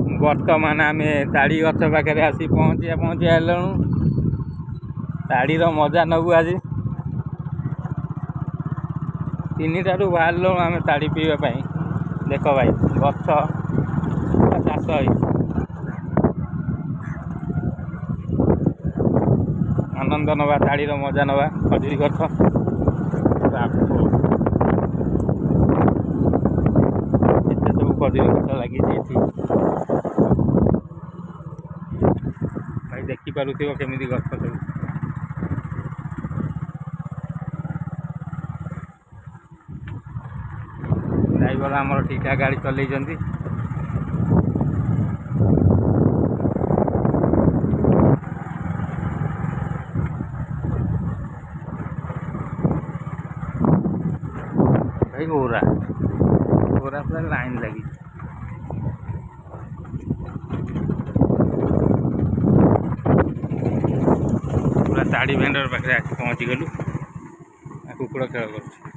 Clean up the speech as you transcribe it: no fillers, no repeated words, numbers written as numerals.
बर्तमान आम ताड़ी गछ पाखे आसी पहुँची हेलुँ ताड़ीर मजा नबू आज 3टारू बाहर आम ताड़ी पीवाई देख भाई गछ चाष आनंद नवा ताड़ीर मजा नवा खजुरी गछ एते सब खजुरी गछ लगी भाई देखी पारुथिब केमिति गछ सब ड्राइवर आमर ठीक ठाक गाड़ी चलई भाई गोरा पूरा लाइन लगी पूरा ताड़ी भेंडर पाखे पहुँची गलु कुकुड़ खेल कर